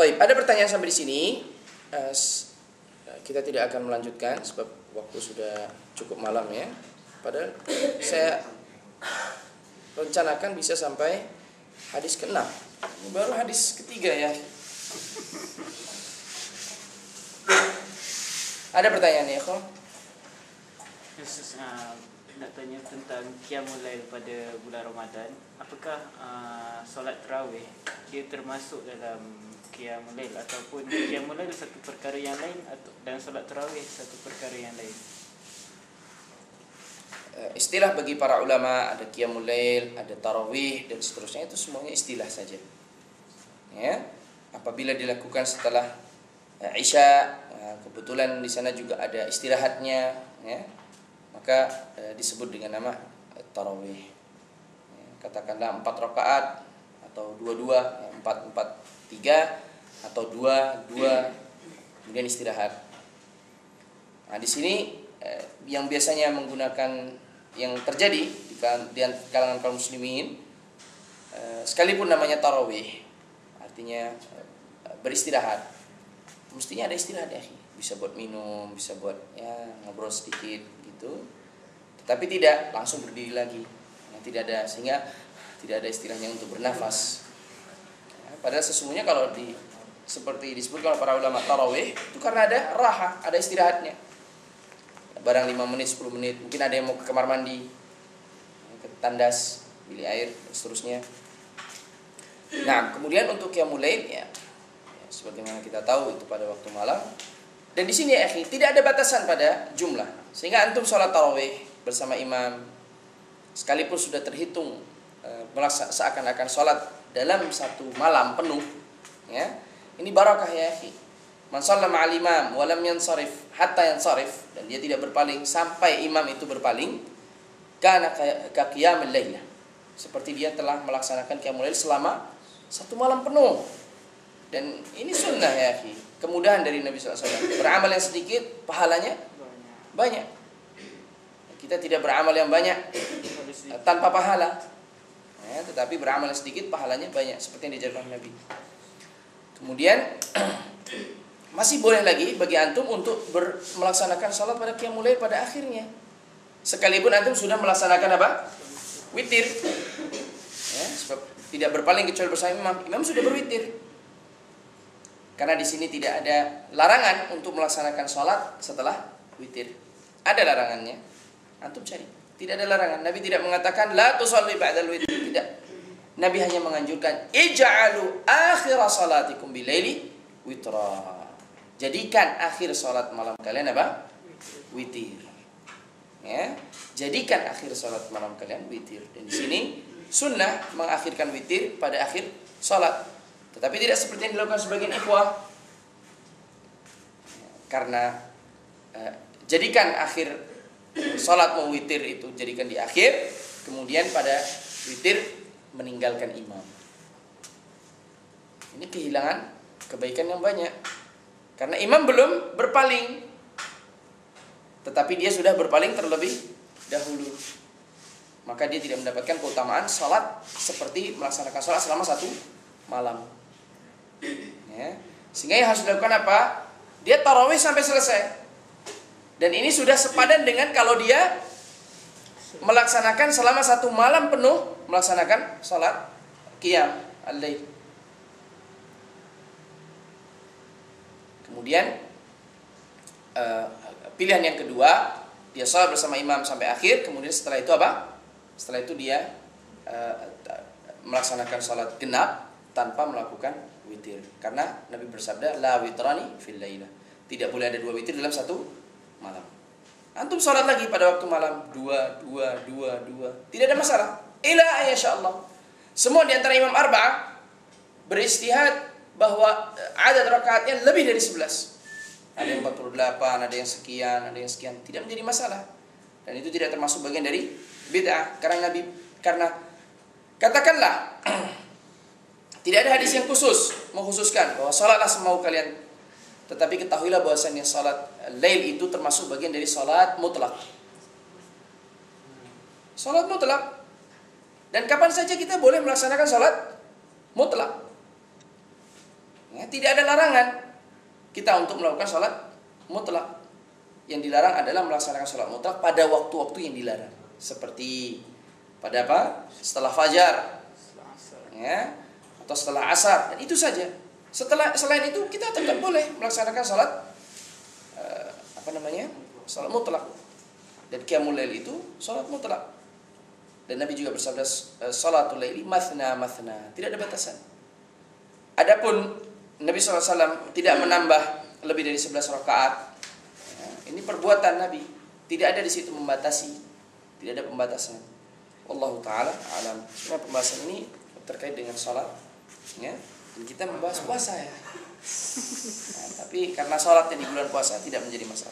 Baik, ada pertanyaan sampai di sini. Kita tidak akan melanjutkan sebab waktu sudah cukup malam ya. Padahal saya rencanakan bisa sampai hadis ke-6. Baru hadis ketiga ya. Ada pertanyaan ya, Kho? Nak tanya tentang Qiyamul Lail pada bulan Ramadan. Apakah solat tarawih dia termasuk dalam Qiyamul Lail ataupun Qiyamul Lail satu perkara yang lain dan solat tarawih satu perkara yang lain? Istilah bagi para ulama ada Qiyamul Lail, ada tarawih dan seterusnya, itu semuanya istilah saja. Ya. Apabila dilakukan setelah Isya, kebetulan di sana juga ada istirahatnya, ya, maka disebut dengan nama tarawih. Ya, katakanlah 4 rakaat atau 2-2, 4-4-3 atau 2-2 kemudian istirahat. Nah, di sini yang biasanya menggunakan, yang terjadi di kalangan kaum muslimin, sekalipun namanya tarawih, artinya beristirahat, mestinya ada istirahat ya, bisa buat minum, bisa buat ya ngobrol sedikit gitu. Tetapi tidak langsung berdiri lagi, ya, tidak ada, sehingga tidak ada istilahnya untuk bernafas. Ya, padahal sesungguhnya kalau seperti disebutkan oleh para ulama, tarawih itu karena ada raha, ada istirahatnya. Barang 5 menit, 10 menit, mungkin ada yang mau ke kamar mandi, ke tandas, beli air, dan seterusnya. Nah, kemudian untuk Qiyamul Lail ya, sebagaimana kita tahu itu pada waktu malam. Dan di sini ya, tidak ada batasan pada jumlah. Sehingga antum sholat tarawih bersama imam, sekalipun sudah terhitung seakan-akan sholat dalam satu malam penuh, ya, ini barakah ya akhi. Man shalla ma'al imam wa lam yansarif hatta yansarif, dan dia tidak berpaling sampai imam itu berpaling, kana ka qiyamul lail, seperti dia telah melaksanakan qiyamul lail selama satu malam penuh. Dan ini sunnah ya akhi, kemudahan dari Nabi SAW. Beramal yang sedikit, pahalanya banyak. Kita tidak beramal yang banyak tanpa pahala, ya, tetapi beramal yang sedikit, pahalanya banyak, seperti yang diajarkan Nabi. Kemudian masih boleh lagi bagi antum untuk melaksanakan salat pada Qiyamul Lail pada akhirnya, sekalipun antum sudah melaksanakan apa? Witir, ya, sebab tidak berpaling kecuali bersama imam. Imam sudah berwitir. Karena di sini tidak ada larangan untuk melaksanakan sholat setelah witir. Ada larangannya, antum cari. Tidak ada larangan. Nabi tidak mengatakan la tusalli ba'dal witir. Tidak. Nabi hanya menganjurkan ij'alu akhir salatikum bilaili witra. Jadikan akhir sholat malam kalian apa? Witir. Ya. Jadikan akhir sholat malam kalian witir. Dan di sini sunnah mengakhirkan witir pada akhir sholat. Tetapi tidak seperti yang dilakukan sebagian ikhwah. Karena jadikan akhir sholat mau witir itu jadikan di akhir, kemudian pada witir meninggalkan imam. Ini kehilangan kebaikan yang banyak. Karena imam belum berpaling, tetapi dia sudah berpaling terlebih dahulu, maka dia tidak mendapatkan keutamaan sholat seperti melaksanakan sholat selama satu malam. Ya. Sehingga yang harus dilakukan apa? Dia tarawih sampai selesai. Dan ini sudah sepadan dengan kalau dia melaksanakan selama satu malam penuh, melaksanakan sholat qiyam al-lail. Kemudian pilihan yang kedua, dia sholat bersama imam sampai akhir. Kemudian setelah itu apa? Setelah itu dia melaksanakan sholat genap tanpa melakukan witir. Karena Nabi bersabda la witrani fil lailah, tidak boleh ada 2 witir dalam satu malam. Antum sholat lagi pada waktu malam 2, tidak ada masalah. Ila insyaallah. Semua di antara imam arba'ah beristihad bahwa adad rakaatnya lebih dari 11. Ada yang 48, ada yang sekian, ada yang sekian, tidak menjadi masalah. Dan itu tidak termasuk bagian dari bid'ah. Karena katakanlah tidak ada hadis yang khusus mengkhususkan bahwa salatlah semau kalian. Tetapi ketahuilah bahwasanya salat lail itu termasuk bagian dari salat mutlak. Salat mutlak. Dan kapan saja kita boleh melaksanakan salat mutlak. Ya, tidak ada larangan kita untuk melakukan sholat mutlak. Yang dilarang adalah melaksanakan sholat mutlak pada waktu-waktu yang dilarang. Seperti pada apa? Setelah fajar, ya, atau setelah asar, dan itu saja. Selain itu kita tetap boleh melaksanakan sholat sholat mutlak. Dan qiyamul lail itu sholat mutlak. Dan Nabi juga bersabda, sholatul laili mathna mathna, tidak ada batasan. Adapun Nabi SAW tidak menambah lebih dari 11 rakaat. Ya, ini perbuatan Nabi, tidak ada di situ membatasi, tidak ada pembatasan. Wallahu taala alam. Nah, pembahasan ini terkait dengan sholat, ya. Dan kita membahas puasa ya. Nah, tapi karena sholatnya di bulan puasa tidak menjadi masalah.